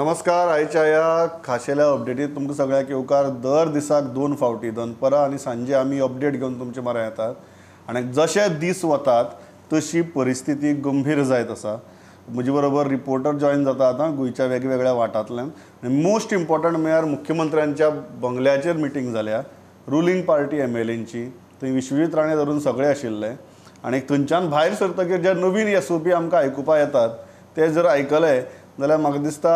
नमस्कार. आयच्या ह्या खाशेल्या अपडेटीत तुमकां सगळ्यांक येवकार. दर दिसाक 2 फावटी दनपरां आनी सांजे आमी अपडेट घेवन तुमचे म्हऱ्या येतात आनी जशे दीस वतात तशी परिस्थिती गंभीर जायत आसा. म्हजे बरोबर रिपोर्टर जॉइन जाता आतां गोंयच्या वेगवेगळ्या वाठारांतल्यान. मोस्ट इम्पॉर्टंट म्हळ्यार मुख्यमंत्र्यांच्या बंगल्याचेर मिटींग जाल्या रुलींग पार्टी MLAंची. थंय विश्वजीत राणे धरून सगळे आशिल्ले आनी थंयच्यान भायर सरतकीर जे नवीन SOP आमकां आयकुपा येतात ते जर आयकले जाल्यार म्हाका दिसता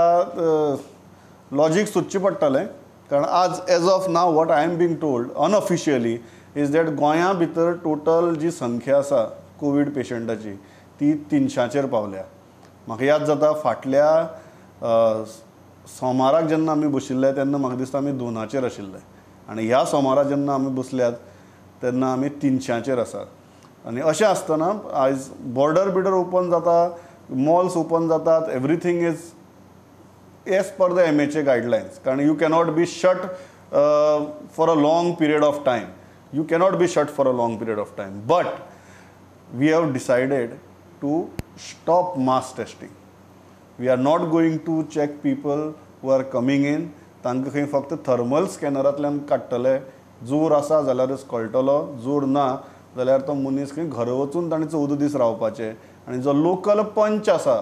लॉजीक सोदचें पडटलें. कारण आज as of now what I am being told unofficially is that गोंया भितर टोटल जी संख्या आसा कोवीड पेशंटाची ती 300चेर पावल्या. म्हाका याद जाता फाटल्या सोमाराक जेन्ना आमी बशिल्ले तेन्ना म्हाका दिसता आमी 2चेर आशिल्ले आनी ह्या सोमारा जेन्ना आमी बसल्यात तेन्ना आमी 300चेर आसात. आनी अशें आसतना आयज बॉर्डर ओपन जाता, मॉल्स ओपन जातात, everything is as per the MHA guidelines. कारण you cannot be shut for a long period of time. You cannot be shut for a long period of time. But we have decided to stop mass testing. We are not going to check people who are coming in. तांकां खंय फक्त thermal स्कॅनरांतल्यान काडटले. जोर आसा जाल्यारच कळटलो, जोर ना जाल्यार तो मनीस खंय घरा वचून ताणें 14 दीस रावपाचें. आनी जो लोकल पंच आसा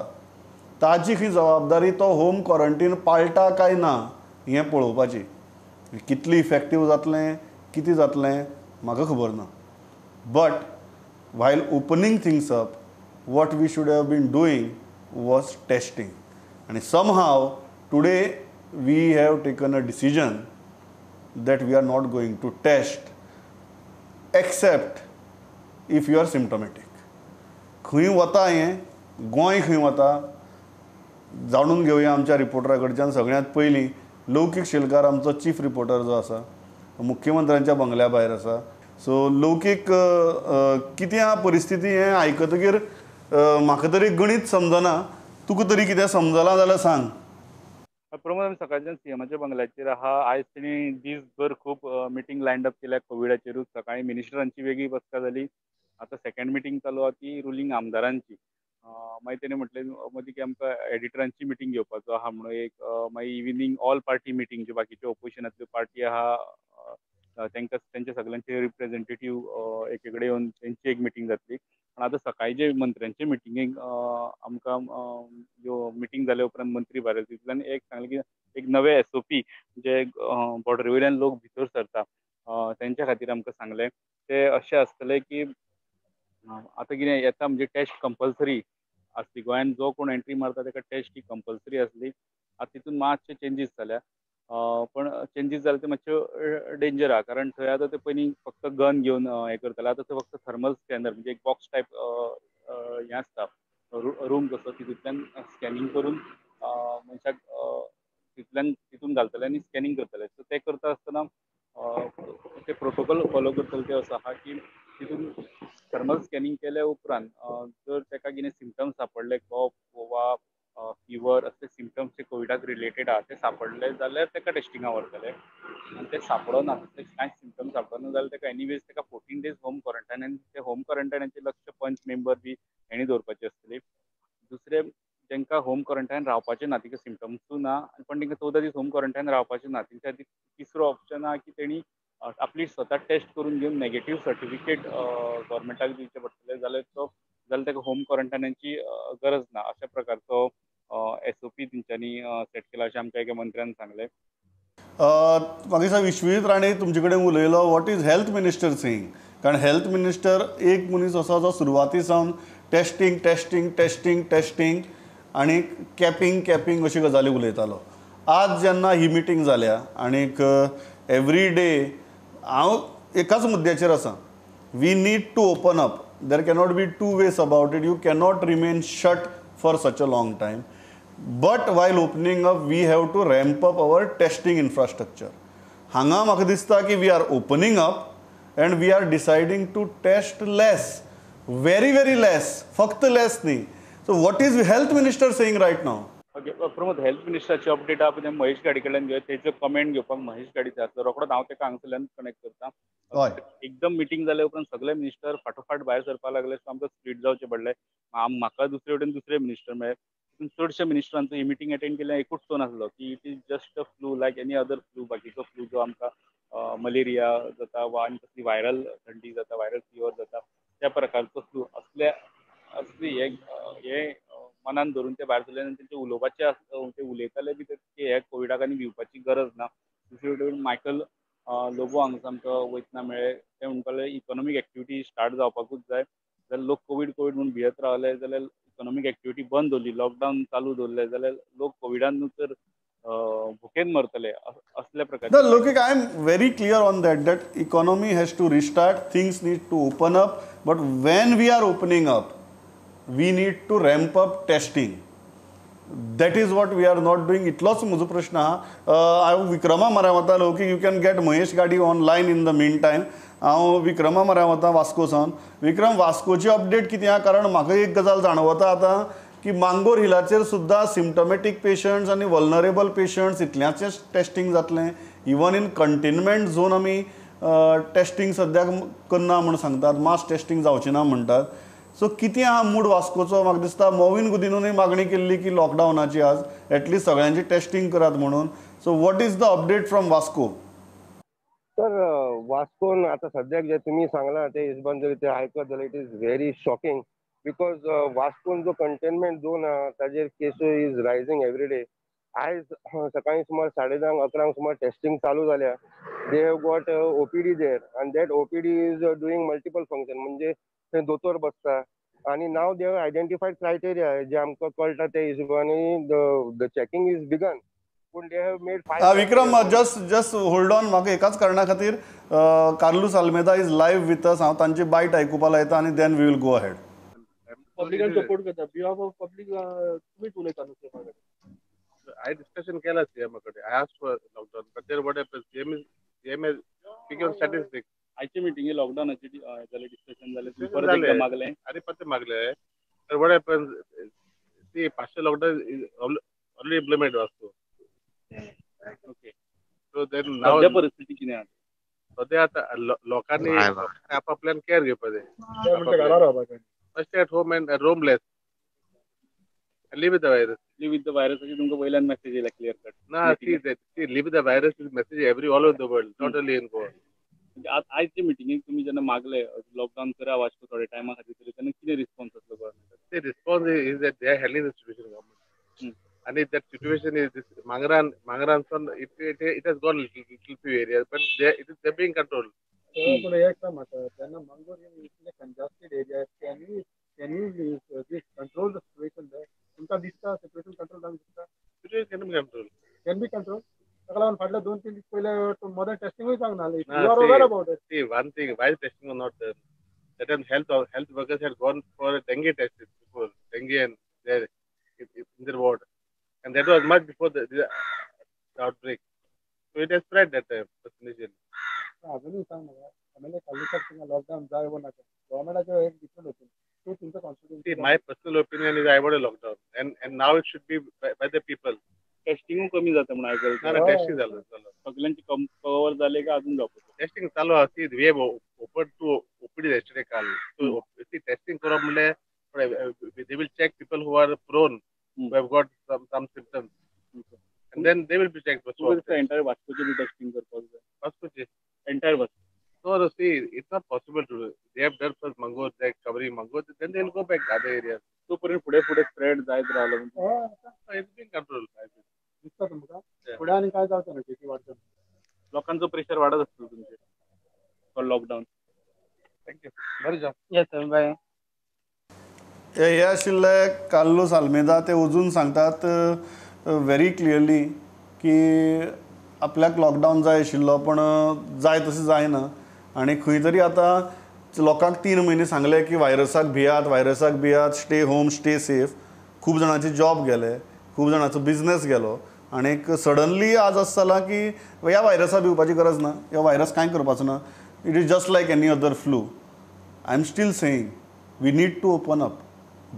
ताची खंय जबाबदारी तो होम क्वॉरंटायन पाळटा काय ना हें पळोवपाची. कितली इफेक्टीव जातलें कितें जातलें म्हाका खबर ना. But while opening things up what we should have been doing was testing. आनी somehow today we have taken a decision that we are not going to test except if you are symptomatic. खंय वता हें गोंय खंय वता जाणून घेवया आमच्या रिपोर्टरा कडच्यान. सगळ्यांत पयलीं लौकीक शेलकार आमचो चीफ रिपोर्टर जो आसा मुख्यमंत्र्यांच्या बंगल्या भायर आसा. सो लौकीक कितें आहा परिस्थिती हें आयकतकीर म्हाका तरी गणीत समजना. तुका तरी कितें समजलां जाल्यार सांग. प्रमोद, आमी सकाळच्यान सीएमाच्या बंगल्याचेर आहा. आयज तेणी दीसभर खूब मिटींग लायंड अप केल्या कोविडाचेरूच. सकाळी मिनिस्टरांची वेगळी बसका जाली. आतां सेकंड मिटींग चालू आहा ती रुलींग आमदारांची. मागीर तेणें म्हटलें मदीं की आमकां एडिटरांची मिटींग घेवपाचो आहा म्हणून एक. मागीर इव्हिनिंग ऑल पार्टी मिटींग ज्यो बाकीच्यो ओपोजिशनांतल्यो पार्टी आहा तांकां तेंचे सगळ्यांचे रिप्रेझेंटेटीव एके कडेन येवन तेंची एक मिटींग जातली. पण आतां सकाळी जे मंत्र्यांचे मिटींगेक आमकां ज्यो मिटींग जाल्या उपरांत मंत्री भायर तितूंतल्यान एक सांगलें की एक नवे SOP जे बॉर्डरी वयल्यान लोक भितर सरता तेंच्या खातीर आमकां सांगलें. ते अशें आसतलें की आतां कितें येता म्हणजे टेस्ट कंपल्सरी आसली. गोंयान जो कोण एंट्री मारता ताका टेस्ट ही कंपल्सरी आसली. आतां तितून मातशे चेंजीस जाल्या. पण चेंजीस जाले ते मातश्यो डेंजर आहा. कारण थंय आतां ते पयलीं फक्त गन घेवन हें करताले. आतां थंय फक्त थर्मल स्कॅनर म्हणजे एक बॉक्स टायप हें आसता रूम कसो तितूंतल्यान स्कॅनिंग करून मनशाक तितून घालतले आनी स्कॅनिंग करतले. सो ते करता आसतना ते प्रोटोकॉल फॉलो करतले ते असो आहा की तितून थर्मल स्कॅनिंग केल्या उपरांत जर ताका कितें सिम्पटम्स सापडले कॉफ वा फिवर असले सिम्पटम्स जे कोविडाक रिलेटेड आहा ते सापडले जाल्यार ताका टेस्टिंगा व्हरतले. आनी ते सापडना तसले कांयच सिम्पटम्स सापडना जाल्यार ताका एनीवेज ताका 14 days होम क्वॉरंटायन. आनी ते होम क्वॉरंटायनाचें लक्ष पंच मेंबर बी हेणी दवरपाची आसतली. दुसरे जेंकां होम क्वॉरंटायन रावपाचें ना तिका सिम्पटम्सूय ना पण तांकां 14 दीस होम क्वॉरंटायन रावपाचें ना तेंच्या खातीर तिसरो ऑप्शन आहा की तेणी आपली स्वता टेस्ट करून घेवन नेगेटीव सर्टिफिकेट गव्हर्मेंटाक दिवचें पडटलें. जाल्यार ताका होम क्वॉरंटायनाची गरज ना. अशा प्रकारचो SOP तेंच्यांनी सेट केला अशें आमकां एका मंत्र्यान सांगलें. म्हाका दिसता विश्वजीत राणे तुमचे कडेन उलयलो. What is health minister saying? कारण हेल्थ मिनिस्टर एक मनीस असो जो सुरवाती सावन टेस्टिंग टेस्टिंग टेस्टिंग टेस्टिंग आनी कॅपिंग अशी गजाली उलयतालो. आज जेन्ना ही मिटींग जाल्या आनीक एवरी डे हांव एकाच मुद्द्याचेर आसा. We need to open up. There cannot be two ways about it. You cannot remain shut for such a long time. But while opening up we have to ramp up our testing infrastructure. हांगा म्हाका दिसता की we are opening up and we are deciding to test less, very less, फक्त less न्ही. So what is health minister saying right now? Okay Pramod, health मिनिस्टराची update आहा महेश गाडी कडल्यान घेवया. तेजो कमेंट घेवपाक महेश गाडीचो आसलो. रोखडोच हांव ताका हांगसरल्यान कनेक्ट करता. हय. एकदम मिटींग जाल्या उपरांत सगळे मिनिस्टर फाटोफाट भायर सरपाक लागले. सो आमकां स्प्लीट जावचें पडलें. म्हाका दुसरे वटेन दुसरे मिनिस्टर मेळ्ळे. चडशा मिनिस्टरांचो ही मिटींग अटेंड केल्या एकूच टोन आसलो की it is just a flu like any other flu, बाकीचो फ्लू जो आमकां मलेरिया जाता वा आनी कसली व्हायरल थंडी जाता, व्हायरल फिवर जाता त्या प्रकारचो फ्लू असली हे मनान धरून ते भायर सरले आनी तेंचे उलोवपाचे ते उलयताले बी की हे कोविडाक आनी भिवपाची गरज ना. दुसरे वटेन मायकल लोबो हांगासर आमकां वयतना मेळ्ळे, ते म्हणटाले इकॉनॉमीक एक्टिविटी स्टार्ट जावपाकूच जाय. जाल्यार लोक कोवीड म्हणून भियेत रावले जाल्यार इकॉनॉमीक एक्टिविटी बंद दवरली, लॉकडावन चालू दवरले जाल्यार लोक कोविडान तर भुकेन मरतले असल्या The प्रकारचे. look, I am very clear on that economy has to restart, things need to open up, but when we are opening up, we need to ramp up testing. That is what we are not doing. इतलोच म्हजो प्रश्न आहा. हांव विक्रमा म्हऱ्या वतालो की you can get Mahesh गाडी online in the mean time. हांव विक्रमा म्हऱ्या वता वास्कोसान. विक्रम, वास्कोची अपडेट कितें आहा? कारण म्हाका एक गजाल जाणवता आतां की मांगोर हिलाचेर सुद्दां सिम्टमॅटीक पेशंट्स आनी वल्नरेबल पेशंट्स इतल्याचेंच टेस्टिंग जातलें. इवन इन कंटेनमेंट झोन आमी टेस्टिंग सद्याक करना म्हूण सांगतात, मास टेस्टिंग जावचें ना म्हणटात. सो कितें आहा मूड वास्कोचो? म्हाका दिसता मोविन गुदिनूय मागणी केल्ली की लॉकडावनाची आज एटलिस्ट सगळ्यांची टेस्टिंग करात म्हणून. So what is the update from Vasco? तर वास्कोन आता सद्याक जे तुम्ही सांगला ते हिशोबान जर ते आयकत जाल्यार it is very shocking because वास्कोन जो कंटेनमेंट झोन आहा ताजेर केसो इज रायझींग एवरी डे. आयज सकाळी सुमार 10:30-11 सुमार टेस्टिंग चालू जाल्या. They have got OPD there and that OPD is doing multiple function, म्हणजे थंय दोतोर बसता आणि नाव दे हॅव आयडेंटिफायड क्रायटेरिया जे आमकां कळटा ते हिशोबानी द चेकिंग इज बिगन. पूण they have made Vikram, just hold on. म्हाका एकाच कारणा खातीर Carlos Almeida is live with us. हांव तांची बायट आयकुपा लायता आनी then we will go ahead. पब्लिकान सपोर्ट करता बिहाफ ऑफ पब्लिक तुम्हीच उलयता न्हू सीएमा कडेन. I discussion केला CM कडे. I asked for lockdown, but then what happens? CM is speaking on statistics. आयचे मिटिंगे लॉकडावनाची जाल्यार डिस्कशन जालें, परत झाले. एकदा मागलें. आणि पत्ते मागले. तर what happens? See, partial lockdown is already implemented वास्तू. ओके, So then now सध्या परिस्थिती कितें आहा? सध्या आता लोकांनी आपापल्यान केअर घेवपाचें. ते म्हणटा घरा रावपाचें. Stay at home and roam less. And live with the virus. Live with the virus अशी तुमकां वयल्यान मेसेज येयला clear cut. Nah, see, live with the virus is message all over the world, not only in Goa. आयचे मिटिंगेक तुम्ही जेन्ना मागले lockdown करा वास्को थोड्या टायमा खातीर तरी, तेन्ना कितें रिस्पॉन्स आसलो गव्हर्मेंटाचो? The response is that they are handling the situation, government. And if that situation is this Mangran son, it has gone little few areas, but they're being controlled. पूण एक काम आसा, तेन्ना मंगोर इतले congested area can you this control the situation there? तुमकां दिसता situation control जावंक शकता? Situation can be controlled. Can be control. ताका लागून फाटल्या 2-3 दीस पयले मदर टेस्टिंगूय जावंक ना. Nah, you are aware about it. See, one thing, why testing was not done? That time health workers had gone for dengue tests before, dengue and in their ward. And that was much before the outbreak. So it has spread that time, initially. अजूनही सांग मला, आम्हाला तालुक्यात lockdown जाय व नका. गव्हर्नमेंटाचे एक decision होते. ते तुमचं See, constitution. my personal opinion is I want a lockdown. And now it should be by the people. Testing कमी जाता म्हणून आयकलं. Not a testing झालं. सगळ्यांची कव्हर झाले का अजून जावपाचे? Testing चालू आहे. See, we have opened to OPD yesterday काल. So see, testing करा म्हणले they will check people who are prone, who have got some symptoms. And then they will be checked. Entire वास्कोचे बी टेस्टिंग करपाक जाय. Hospital. Entire Vasco. So see, it's not possible to do. They have done first Mango, they're covering Mango, then they'll go back to other areas. तोपर्यंत पुढे spread जायत राहिलो म्हणजे So it's being controlled. I think. दिसतं तुमका पुढे आणि काय जावचं ना किती वाटतं. लोकांचं प्रेशर वाढत असतो तुमचे for lockdown. Thank you. Very good. Yes bye. हे आशिल्ले कार्लोस आल्मेदा. ते अजून सांगतात व्हेरी क्लियरली की आपल्याक लॉकडावन जाय आशिल्लो पण जाय तशें जायना. आनी खंय तरी आतां लोकांक 3 म्हयने सांगले की व्हायरसाक भियात, स्टे होम, स्टे सेफ. खूब जाणांचे जॉब गेले, खूब जाणांचो बिझनेस गेलो. आनी सडनली आज असं जालां की ह्या व्हायरसाक भिवपाची गरज ना, ह्या व्हायरस कांय करपाचो ना. It is just like any other flu. I am still saying we need to open up,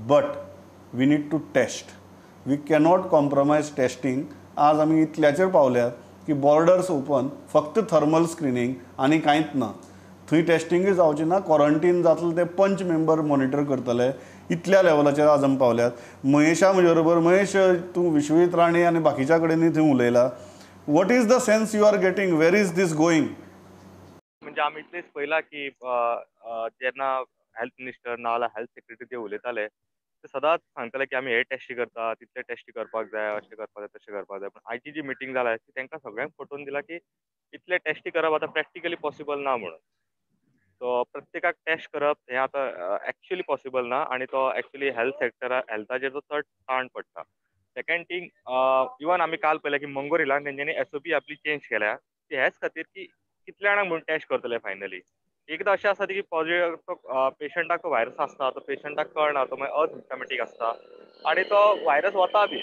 but we need to test. We cannot compromise testing. आज आमी इतल्याचेर पावल्यात की बॉर्डर्स ओपन, फक्त थर्मल स्क्रिनींग आनी कांयच ना. थंय टेस्टिंगूय जावचें ना. क्वॉरंटीन जातलें ते पंच मेंबर मॉनिटर करतले. इतल्या लेवलाचेर आज आमी पावल्यात. महेशा म्हजे बरोबर. महेश, तूं विश्वजीत राणे आनी बाकीच्या कडेनूय थंय उलयला. What is the sense you are getting? Where is this going? म्हणजे आमी इतलेच पळयलां की जेन्ना हेल्थ मिनिस्टर ना जाल्यार हेल्थ सेक्रेटरी ते उलयताले ते सदांच सांगताले की आमी हे टेस्टी करता, तितले टेस्टी करपाक जाय, अशें करपाक जाय, तशें करपाक जाय. पूण आयची जी मिटींग जाल्या ती तांकां सगळ्यांक पटोवन दिला की इतले टेस्टी करप आतां प्रॅक्टिकली पॉसिबल ना म्हणून. सो प्रत्येकाक टेस्ट करप हें आतां एक्चुअली पॉसिबल ना आनी तो एक्चुअली हेल्थाचेर जो चड ताण पडटा. सेकंड थिंग, इवन आमी काल पळयलें की मंगोर हिलान तेंच्यांनी SOP आपली चेंज केल्या ती हेच खातीर की कितल्या जाणांक म्हणून टेस्ट करतले फायनली. एकदां अशें आसा की पॉझिटिव्ह पेशंटाक तो व्हायरस आसता, तो पेशंटाक कळना, तो मागीर असिम्पटॉमॅटीक आसता आनी तो व्हायरस वता बी.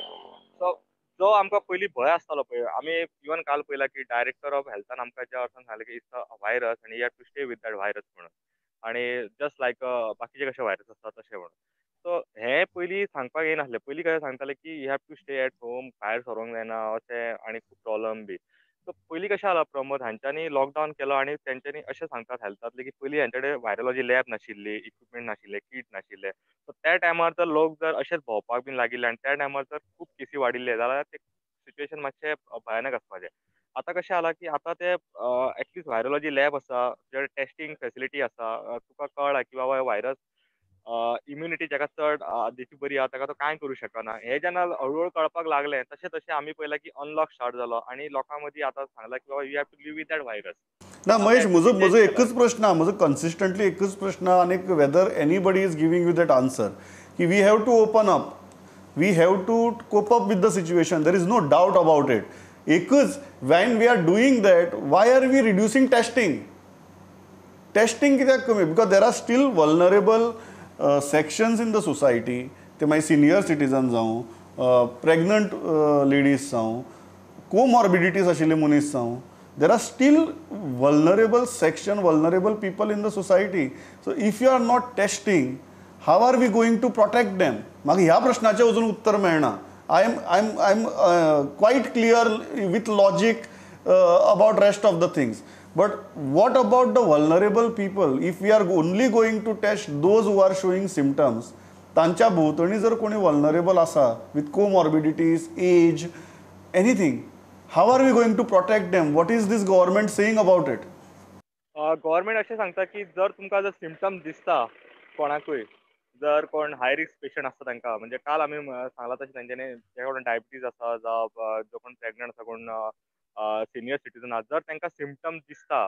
सो जो आमकां पयलीं भंय आसतालो पळय, आमी इवन काल पळयला की डायरेक्टर ऑफ हेल्थान आमकां ज्या अर्थान सांगलें की इट्स अ व्हायरस आनी you have to stay with that virus म्हणून. आनी जस्ट लायक बाकीचे कशे व्हायरस आसता तशें म्हणून. सो हें पयलीं सांगपाक येयनासलें. पयलीं कशें सांगताले की you have to stay at home, भायर सरोंक जायना अशें आनी खूब प्रॉब्लम बी. सो पयलीं कशें जालां प्रमोद, हांच्यांनी लॉकडावन केलो आनी तेंच्यांनी अशें सांगतात हेल्थांतले की पयलीं हेंचे कडेन व्हायरोलॉजी लॅब नाशिल्ली, इक्विपमेंट नाशिल्ले, किट नाशिल्ले. सो त्या टायमार जर लोक जर अशेच भोंवपाक बीन लागिल्ले आनी त्या टायमार जर खूब केसी वाडिल्ले जाल्यार ते सिच्युएशन मातशें भयानक आसपाचें. आतां कशें जाला की आतां ते एटलीस्ट व्हायरोलॉजी लॅब आसा, जे टेस्टिंग फेसिलिटी आसा. तुका कळ्ळां की बाबा व्हायरस इम्युनिटी जाका चड तेची बरी आहा ताका तो कांय करूं शकना. हें जेन्ना हळूहळू कळपाक लागलें तशें तशें आमी पळयलां की अनलॉक स्टार्ट जालो आनी लोकां मदीं आतां सांगलां की बाबा you have to live with that virus. ना महेश, म्हजो एकच प्रश्न आहा, म्हजो कन्सिस्टंटली एकच प्रश्न आहा आनी whether anybody is giving you that answer की we have to open up, we have to cope up with the situation. There is no doubt about it. एकच, when we are doing that, why are we reducing testing? Testing कित्याक कमी? Because there are still vulnerable sections in the society. ते मागीर senior citizen जावं, pregnant ladies जावं, comorbidities आशिल्ले मनीस जावं. There are still vulnerable section, vulnerable people in the society. So if you are not testing, how are we going to protect them? म्हाका ह्या प्रश्नाचें अजून उत्तर मेळना. I'm quite clear with logic about rest of the things. But what about the vulnerable people? If we are only going to test those who are showing symptoms, तांच्या भोंवतणी जर कोणी vulnerable आसा with comorbidities, age, anything, how are we going to protect them? What is this government saying about it? Government अशें सांगता की जर तुमकां जर सिम्पटम दिसता कोणाकूय, जर कोण हाय रिस्क पेशंट आसता तांकां, म्हणजे काल आमी सांगला तशें तेंच्यांनी जे कोण डायबिटीज आसा जावं जो कोण प्रेग्नंट आसा, कोण सिनियर सिटीजन आसा, जर तांकां सिम्पटम दिसता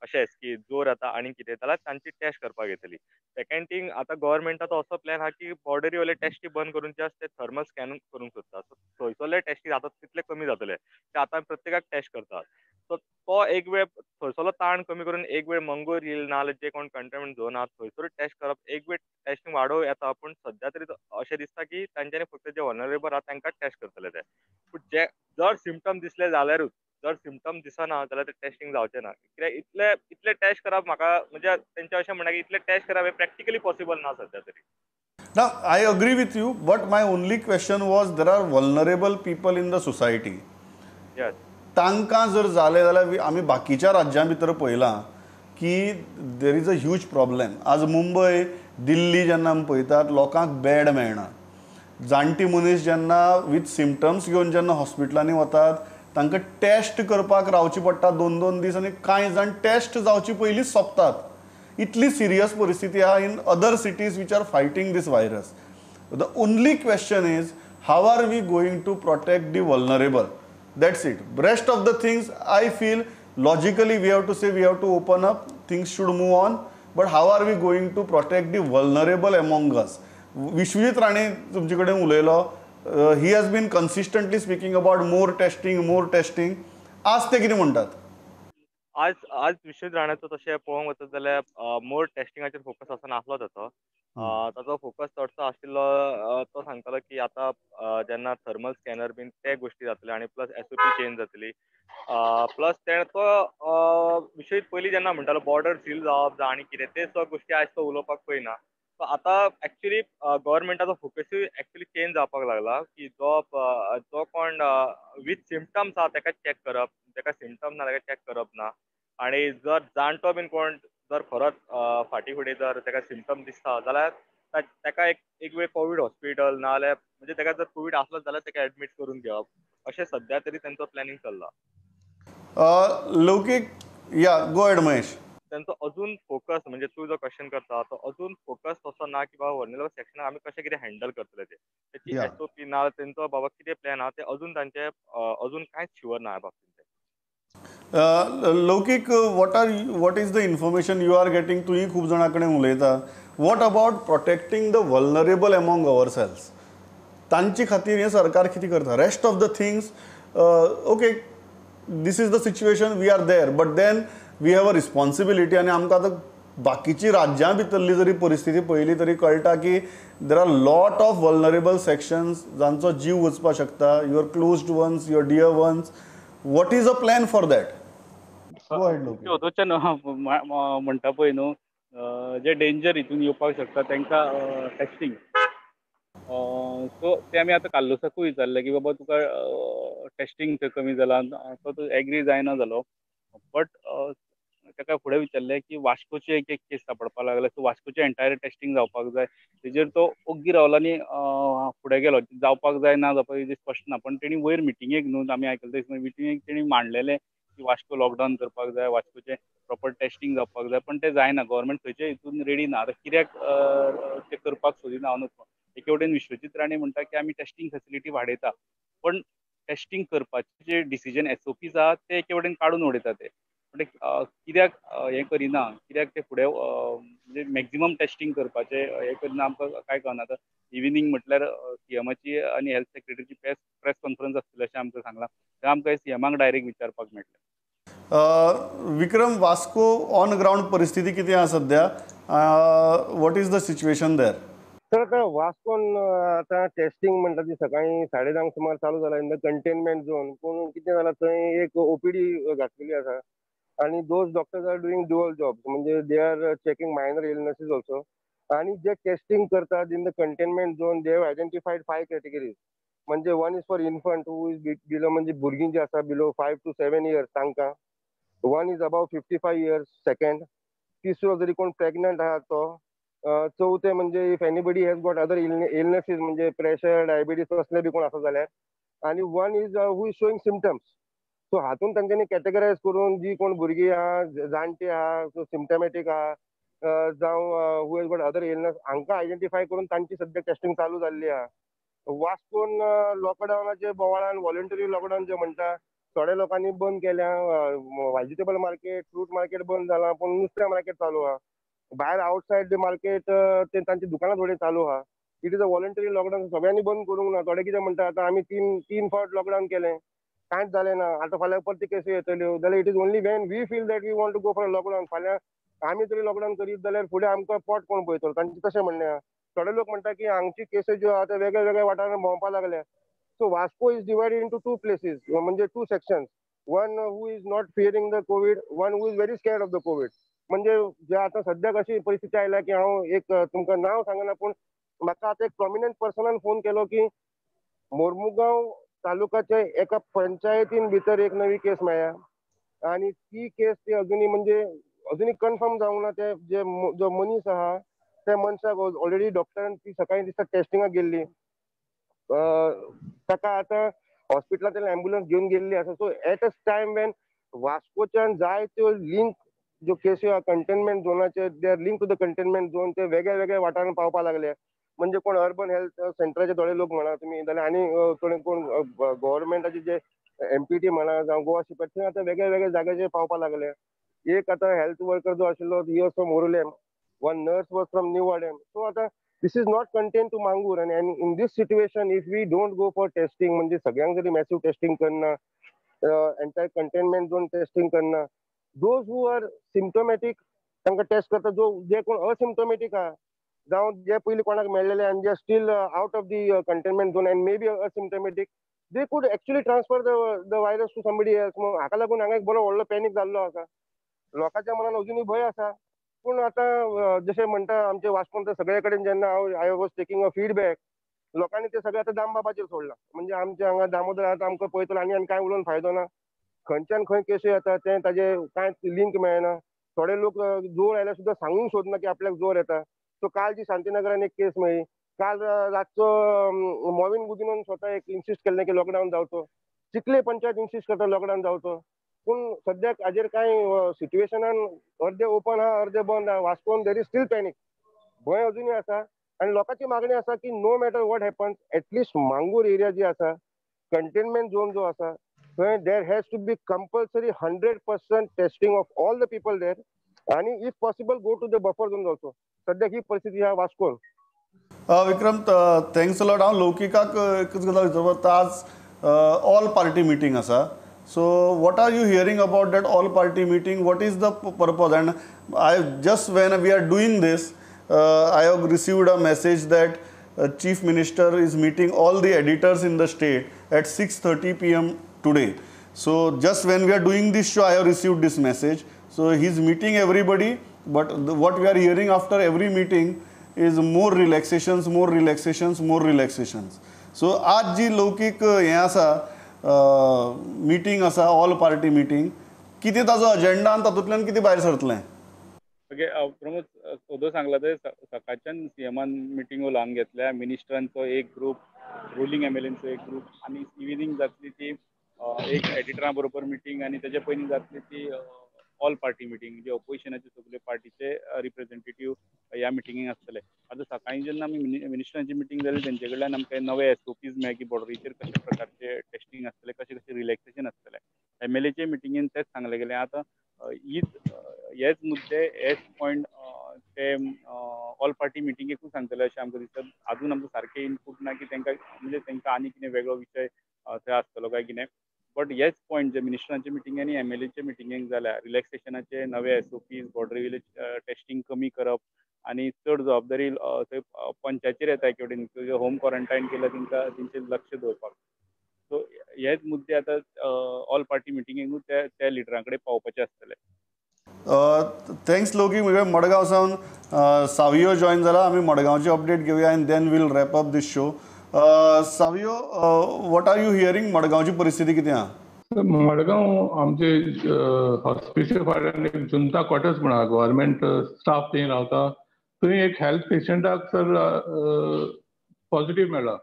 अशेंच की जोर येता आनी कितें, जाल्यार तांची टेस्ट करपाक येतली. सेकंड थिंग, आतां गव्हर्मेंटाचो असो प्लॅन आहा की बॉर्डरी वयले टेस्टी बंद करून जस्ट ते थर्मल स्कॅन करूंक सोदता. सो थंयसरले टेस्टी आतां तितले कमी जातले. ते आतां प्रत्येकाक टेस्ट करतात. सो तो एक वेळ थंयसरलो ताण कमी करून एक वेळ मंगोर येईल ना जाल्यार जे कोण कंटेनमेंट झोन आहा थंयसरूच टेस्ट करप, एक वेळ टेस्टिंग वाडोव येता. पूण सध्या तरी अशें दिसता की तांच्यांनी फक्त जे वल्नरेबल आहा तांकांच टेस्ट करतले ते. पूण जे जर सिम्पटम दिसले जाल्यारूच, जर सिम्पटम दिसना जाल्यार ते टेस्टिंग जावचें ना. कित्याक इतले टेस्ट करप म्हाका, म्हणजे तेंचें अशें म्हणणें की इतले टेस्ट करप हें प्रॅक्टिकली पॉसिबल ना सध्या तरी. Now, I agree with you, but my only question was there are vulnerable people in the society. Yes. तांकां जर जालें जाल्यार आमी बाकीच्या राज्यां भितर पळयलां की there is a huge problem. आज मुंबय, दिल्ली जेन्ना आमी पळयतात लोकांक बेड मेळना. जाणटी मनीस जेन्ना वीथ सिम्पटम्स घेवन जेन्ना हॉस्पिटलांनी वतात तांकां टेस्ट करपाक रावची पडटा 2-2 दीस आनी कांय जाण टेस्ट जावचे पयलींच सोंपतात. इतली सिरियस परिस्थिती आहा in other cities which are fighting this virus. The only question is how are we going to protect the vulnerable? That's it. Rest of the things, I feel logically we have to say we have to open up, things should move on, but how are we going to protect the vulnerable among us? Vishwajit Rane तुमचे कडेन उलयलो, he has been consistently speaking about more testing. आज ते कितें म्हणटात? आज विश्वजीत राणाचो तशें पळोवंक वचत जाल्यार मोर टेस्टिंगाचेर फोकस असो नासलो ताचो. ताचो फोकस चडसो आशिल्लो, तो सांगतालो की आतां जेन्ना थर्मल स्कॅनर बीन ते गोश्टी जातले आनी प्लस SOP चेंज जातली. प्लस तो विशयीत पयलीं जेन्ना म्हणटालो बॉर्डर सील जावप आनी कितें ते सगळे गोश्टी आयज तो उलोवपाक पळयना. सो आतां एक्चुली गव्हर्मेंटाचो फोकसूय एक्चुली चेंज जावपाक लागला की जो कोण वीथ सिम्पटम्स आहा ताका चॅक करप, ताका सिम्पटम्स ना ताका चॅक करप ना. आनी जर जाणटो बीन कोण जर खरोच फाटीं फुडें जर ताका सिम्पटम दिसता जाल्यार ताका एक वेळ कोविड हॉस्पिटल नाजाल्यार म्हणजे ताका जर कोविड आसलो जाल्यार ताका एडमिट करून घेवप अशें सध्या तरी तेंचो प्लॅनिंग चल्ला. लौकीक या गो एड महेश. त्यांचो अजून फोकस म्हणजे तू जो क्वेश्चन करता तो अजून फोकस तसो ना की बाबा व्हडलेलो सेक्शन आमी कशें कितें हँडल करतले ते त्याची Yeah. SOP ना तेंचो बाबा कितें प्लॅन आहा ते अजून तांचे अजून कांयच शुअर ना बाबतींत ते. Laukik what is the information you are getting? तुही खूप जाणां कडेन उलयता. What about protecting the vulnerable among our selves? तांचे खातीर हें सरकार कितें करता? Rest of the things okay this is the situation we are there but then we have a responsibility. आनी आमकां आतां बाकीची राज्यां भितरली जरी परिस्थिती पळयली तरी कळटा की there are lot of vulnerable sections जांचो जीव वचपाक शकता. Your closed ones, your dear ones. What is a plan for that? वचन म्हणटा पळय न्हू जे डेंजर हितून येवपाक शकता तांकां टेस्टिंग. सो ते आमी आतां काल्लुसाकूय विचारलें की बाबा तुका टेस्टिंग थंय कमी जाला तो तूं एग्री जायना जालो. बट ताका फुडें विचारलें की वास्कोची एक केस सापडपाक लागले. सो वास्कोचे एंटायर टेस्टिंग जावपाक जाय. तेजेर तो ओग्गी रावलो आनी फुडें गेलो. जावपाक जाय ना जावपाक हेजें स्पश्ट ना. पण तेणी वयर मिटिंगेक न्हू आमी आयकलें मिटिंगेक तेणी मांडलेलें की वास्को लॉकडावन करपाक जाय, वास्कोचें प्रॉपर टेस्टिंग जावपाक जाय. पण तें जायना. गव्हर्मेंट खंयच्या हितून रेडी ना. आतां कित्याक ते करपाक सोदिना हांव न्हू. एके वटेन विश्वजीत राणे म्हणटा की आमी टेस्टिंग फेसिलिटी वाडयता. पण टेस्टिंग करपाचे जे डिसिजन SOPs आहा ते एके वटेन काडून उडयता ते. म्हणजे कित्याक हें करिना, कित्याक ते फुडें म्हणजे मॅक्झिमम टेस्टिंग करपाचें हें करिना आमकां कांय कळना. आतां इव्हिनिंग म्हटल्यार CMची आनी हेल्थ सेक्रेटरीची प्रेस कॉन्फरन्स आसतली अशें आमकां सांगलां. थंय आमकां CMाक डायरेक्ट विचारपाक मेळटलें. विक्रम, वास्को ऑन ग्राउंड परिस्थिती कितें आहा सध्या? वॉट इज द सिच्युएशन देर? तर आता वास्कोन आता टेस्टिंग म्हणटा ती सकाळी 10:30 सुमार चालू जाला इन द कंटेनमेंट झोन. पूण कितें जालां थंय एक OPD घातलेली आसा आणि those doctors are doing dual job. म्हणजे they are checking minor illnesses also. आणि जे टेस्टिंग करतात in the containment zone they have identified 5 categories. म्हणजे one is for infant who is below म्हणजे भुरगीं जी आसा बिलो 5 to 7 years तांकां. One is above 55 years second. तिसरो जरी कोण प्रेग्नंट आहा तो. चौथे म्हणजे if anybody has got other illnesses म्हणजे प्रेशर, डायबिटीस असले बी कोण आसा जाल्यार. आणि one is who is showing symptoms. So हातून तांच्यांनी कॅटेगरायज करून जी कोण भुरगीं आहा, जाणटी आहा, सिम्टमॅटीक आहा जावं who has got other illness हांकां आयडेंटिफाय करून तांची सध्या टेस्टिंग चालू जाल्ली आहा. वास्कोन लॉकडावनाचे बोवाळान व्हॉलंटरी लॉकडावन जे म्हणटा थोड्या लोकांनी बंद केल्या. व्हेजिटेबल मार्केट, फ्रूट मार्केट बंद जालां पूण नुस्तें मार्केट चालू आहा. भायर आउटसायड द मार्केट ते तांची दुकानां थोडी चालू आहा. It is a voluntary lockdown. सगळ्यांनी बंद करूंक ना. थोडे कितें म्हणटा आतां आमी तीन फावट लॉकडावन केलें कांयच जालें ना. आतां फाल्यां परती केसी येतल्यो जाल्यार it is only when we feel that we want to go for lockdown. फाल्यां आमी तरी लॉकडावन करीत जाल्यार फुडें आमकां पोट कोण पळयतलो तांचें तशें म्हणणें आहा. थोडे लोक म्हणटा की हांगची केसी ज्यो आहा ते वेगळ्या वेगळ्या वाठारांत भोंवपाक लागल्या. So Vasco is divided into 2 places म्हणजे 2 sections. One who is not fearing the COVID, one who is very scared of the COVID. म्हणजे जे आतां सद्याक अशी परिस्थिती आयल्या की हांव एक तुमकां नांव सांगना पूण म्हाका आतां एक प्रॉमिनंट पर्सनान फोन केलो की मोर्मुगांव तालुकाचे एका पंचायतीन भितर एक नवी केस मेळ्ळ्या. आणि ती केस ती अजुनी कन्फर्म जावंक ना. ते जो मनीस आहा त्या मनशाक ऑलरेडी डॉक्टरान ती सकाळी दिसता टेस्टिंगाक गेल्ली. ताका आतां हॉस्पिटलांतल्यान एम्ब्युलन्स घेवन गेल्ली आसा. So at a time when वास्कोच्यान जायत्यो लिंक ज्यो केसी आहा कंटेनमेंट झोनाचे they are link to the containment zone ते वेगळ्या वेगळ्या वाठारांत पावपाक लागले. म्हणजे कोण अर्बन हेल्थ सेंटराचे थोडे लोक म्हणा तुमी जाल्यार आनी थोडे कोण गव्हर्मेंटाचे जे MPT म्हणा जावं गोवा शिपट थंय आतां वेगळ्या वेगळ्या जाग्याचेर पावपाक लागले. एक आतां हेल्थ वर्कर जो आशिल्लो he was from Orlim, one nurse was from New Vaddem. So आतां this is not contain to Mangor. आणि in this situation if we don't go for testing म्हणजे सगळ्यांक जरी मॅसिव्ह टेस्टिंग करना एंटायर कंटेनमेंट झोन टेस्टिंग करना those who are symptomatic तांकां test करता. जे कोण असिम्टोमॅटीक आहा जावं जे पयलीं कोणाक मेळ्ळेले आनी जे still out of the containment zone and may be asymptomatic they could actually transfer the virus to somebody else. हाका लागून हांगा एक बरो व्हडलो पॅनीक जाल्लो आसा. लोकांच्या मनान अजुनूय भंय आसा. पूण आतां जशें म्हणटा आमचे वास्कोन सगळे कडेन जेन्ना I was taking a feedback लोकांनी ते सगळे आतां दामबाबाचेर सोडला. म्हणजे आमचे हांगा दामोदर आतां आमकां पळयतलो आनी कांय उलोवन फायदो ना. खंयच्यान खंय केसी येता तें ताजें कांयच लिंक मेळना. थोडे लोक जोर आयल्यार सुद्दां सांगूंक सोदना की आपल्याक जोर येता. सो काल जी शांतीनगरान एक केस मेळ्ळी, काल रातचो मॉविन गुदिनोन स्वता एक इन्सिस्ट केल्लें की लॉकडावन जावचो, चिखले पंचायत इन्सिस्ट करता लॉकडावन जावचो, पूण सद्याक हाजेर कांय सिच्युएशनान अर्दे ओपन आहा अर्दे बंद आहा. वास्कोन देर इज स्टील पॅनिक, भंय अजुनूय आसा आनी लोकांची मागणी आसा की no matter what happens at least Mangor area जी आसा, कंटेनमेंट झोन जो आसा थंय there has to be compulsory 100% testing of all the people there आनी if possible go to the buffer zone जावचो. सद्याक ही परिस्थिती आहा वास्कोन. विक्रम थँक्स अलॉट. हांव लौकिकाक एकच गजाल विचारपाक, आज ऑल पार्टी मिटींग आसा. So what are you hearing about that all party meeting? What is the purpose? And I just when we are doing this, I have received a message that Chief Minister is meeting all the editors in the state at 6:30 p.m. today. So just when we are doing this show, I have received this message. So he's meeting everybody, but what we are hearing after every meeting is more relaxations, more relaxations, more relaxations. So आज जी लौकिक हें आसा meeting आसा, all party meeting, कितें ताजो agenda आनी तातूंतल्यान कितें भायर सरतलें? ओके, प्रमोद सोदो सांगला ते सकाळच्यान सीएमान मिटींग उलोवंक घेतल्या. मिनिस्टरांचो एक ग्रुप, रुलींग एमएलएंचो एक ग्रुप, आनी इव्हिनिंग जातली ती एक एडिटरां बरोबर मिटींग, आनी तेजे पयलीं जातली ती ऑल पार्टी मिटींग, जे ऑपोजिशनाचे सगळे पार्टीचे रिप्रेझेंटेटिव्ह ह्या मिटिंगेक आसतले. आतां सकाळीं जेन्ना आमी मिनिस्टरांची मिटींग जाली तेंचे कडल्यान आमकां नवे एसओपीज मेळ्ळे की बॉर्डरीचेर कशा प्रकारचे टेस्टिंग आसतले, कशें कशें रिलॅक्सेशन आसतलें. एमएलएचे मिटिंगेन तेच सांगले गेले. आतां हेच मुद्दे, हेच पॉयंट ते ऑल पार्टी मिटिंगेकूय सांगतले अशें आमकां दिसता. अजून आमकां सारकें इनपूट ना की तेंकां आनी कितें वेगळो विशय थंय आसतलो काय कितें. बट हेच पॉयंट जे मिनिस्टरांचे मिटिंगांनी एमएलएचे मिटिंगेक जाल्या, रिलॅक्सेशनाचे नवे एसओपीज, बॉर्डर विलेज टेस्टिंग कमी करप आनी चड जबाबदारी थंय पंचायतीर येता एके वटेन, होम क्वॉरंटायन केल्या तेंकां तेंचेर लक्ष दवरपाक. सो हेच मुद्दे आतां ऑल पार्टी मिटिंगेकूय त्या लिडरां कडेन पावपाचे आसतले. थँक्स लौकिक. म्हणजे मडगांव सावन सावियो जॉईन जाला. आमी मडगांवची अपडेट घेवया आनी then will wrap up this show. Savio, what are you hearing? मडगांवची परिस्थिती कितें आहा? मडगांव आमचे हॉस्पिटल फाटल्यान एक जुंता क्वॉर्टर्स म्हण आहा, गव्हर्मेंट स्टाफ थंय रावता. थंय एक हेल्थ पेशंटाक सर पॉझिटिव्ह मेळ्ळा.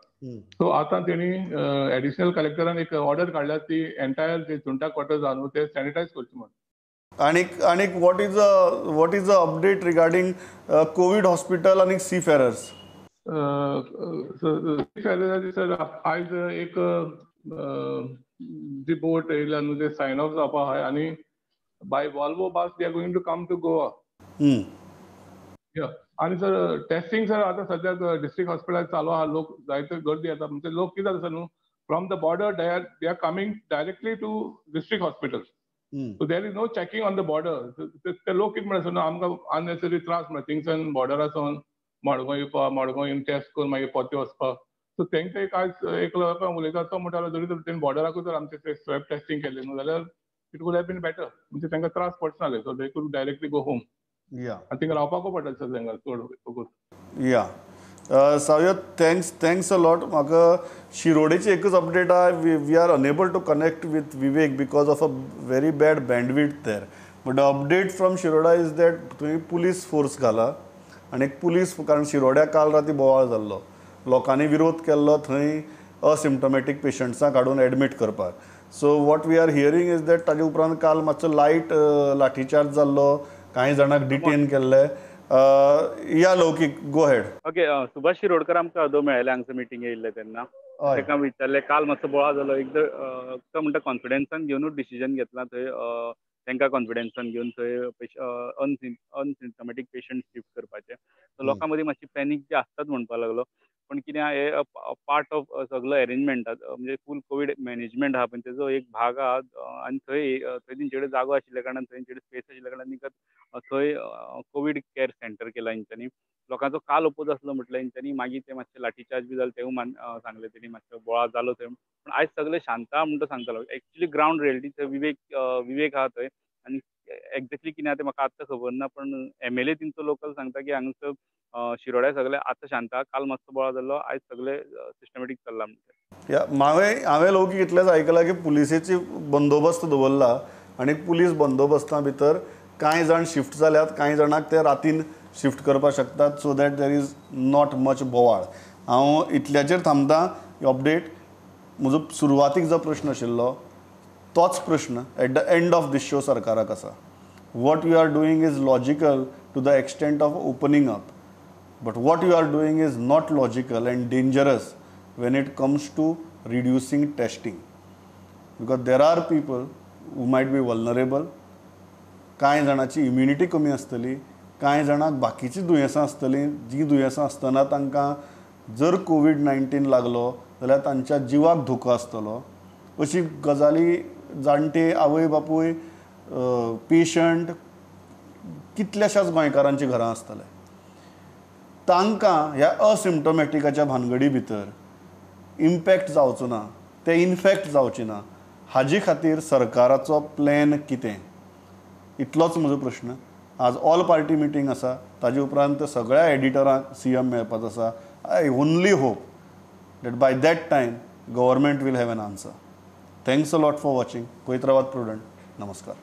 सो आतां तेणी एडिशनल कलेक्टरान एक ऑर्डर काडल्या ती एंटायर जे जुंता क्वॉर्टर्स आहा न्हू ते सॅनिटायज करचे म्हण. आनीक what is the update regarding Covid hospital आनी सीफेरर्स? सीफेरर्स सर आयज एक जी बोट येयल्या न्हू ते सायन ऑफ जावपा आहाय आनी by Volvo bus they are going to come to Goa. आनी सर टेस्टिंग सर आतां सद्याक डिस्ट्रिक्ट हॉस्पिटलांत चालू आहा. लोक जायते गर्दी येता. म्हणजे लोक कितें जाता न्हू, from the border they are coming directly to district hospital. So there is no checking on the border. ते लोक कितें म्हणटा न्हू, आमकां अननेसेसरी त्रास म्हणटा थिंगसान बॉर्डरासून मडगांव येवपा, मडगांव येवन टेस्ट करून मागीर पोते वचपाक. सो तेंकां एक आयज एक लोकांक उलयता तो म्हणटालो जरी तर तेणी बॉर्डराकूच जर आमचे ते स्वॅब टेस्टिंग केलें न्हू जाल्यार it would have been better. म्हणजे तांकां त्रास पडचनासले. So they could directly go home. आनी थिंगा रावपाकूय पडटा सर तांकां चड वगून. या सावियो, थँक्स अ लॉट. म्हाका शिरोडेची एकच अपडेट आहा. We are unable to connect with Vivek because of a very bad bandwidth there. But the update from Shiroda is that थंय पुलीस फोर्स घाला आनी पुलीस, कारण शिरोड्याक काल राती बोवाळ जाल्लो, लोकांनी विरोध केल्लो थंय असिम्टमॅटीक पेशंट्सांक हाडून एडमीट करपाक. So what we are hearing is that ताजे उपरांत काल मातसो लायट लाठीचार्ज जाल्लो, कांय जाणांक डिटेन केल्ले. या लौकिक, गो हेड. ओके, सुभाष शिरोडकर आमकां अदो मेळ्ळे हांगसर मिटींग येयल्ले तेन्ना. ताका विचारले, काल मातसो बोवाळ जालो, एकदां तो म्हणटा कॉन्फिडन्सान घेवनूच डिसिजन घेतलां थंय. तांकां कॉन्फिडन्सान घेवन थंय अनसिम्टमॅटीक पेशंट शिफ्ट करपाचे. सो लोकां मदीं मातशी पॅनीक जी आसताच म्हणपाक लागलो. पण कितें आहा, हे पार्ट ऑफ सगळो अरेंजमेंट म्हणजे फूल कोवीड मॅनेजमेंट आहा पण तेजो एक भाग आहा. आनी थंय तेंचे कडेन जागो आशिल्ल्या कारणान, तेंचे कडेन स्पेस आशिल्ल्या कारणान थंय कोवीड केअर सेंटर केला हेंच्यांनी. लोकांचो काल ओपोज आसलो म्हटल्यार हेंच्यांनी मागीर ते मातशे लाठीचार्ज बी जाले तेवूय सांगले तेणी, मातसो बोळां जालो थंय. पण आयज सगळे शांत आहा म्हणटा सांगतालो. एक्चुली ग्रावंड रियलिटी थंय विवेक आहा थंय. आनी एक्झॅक्टली कितें आहा तें म्हाका आतां खबर ना, पण एमएलए तेंचो लोकल सांगता की हांगासर शिरोड्या सगळे आतां शांत आहा. काल मातसो बोळां जाल्लो, आयज सगळे सिस्टमॅटीक चल्ला म्हणटा. हांवें लौकिक इतलेंच आयकलां की पुलिसेची बंदोबस्त दवरला आनी पुलीस बंदोबस्ता भितर कांय जाण शिफ्ट जाल्यात, कांय जाणांक ते रातीन शिफ्ट करपाक शकतात so that there is not much बोवाळ. हांव इतल्याचेर थांबतां. अपडेट म्हजो सुरवातीक जो प्रश्न आशिल्लो तोच प्रश्न at the end of this show सरकाराक आसा. What you are doing is logical to the extent of opening up, but what you are doing is not logical and dangerous when it comes to reducing testing, because there are people who might be vulnerable. कांय जाणांची immunity कमी आसतली, कांय जाणांक बाकीचीं दुयेंसां आसतलीं जीं दुयेंसां आसतना तांकां जर कोविड-19 लागलो जाल्यार तांच्या जिवाक धोको आसतलो. अशी गजाली जाणटे आवय बापूय पेशंट कितल्याशाच गोंयकारांची घरां आसतले. तांकां ह्या असिम्टोमॅटिकाच्या भानगडी भितर इम्पॅक्ट जावचो ना, ते इन्फॅक्ट जावचे ना, हाजे खातीर सरकाराचो प्लॅन कितें, इतलोच म्हजो प्रश्न. आज ऑल पार्टी मिटींग आसा, ताजे उपरांत सगळ्या एडिटरांक CM मेळपाचो आसा. I only hope that by that time government will have an answer. Thanks a lot for watching. पळयत रावात प्रुडंट. नमस्कार.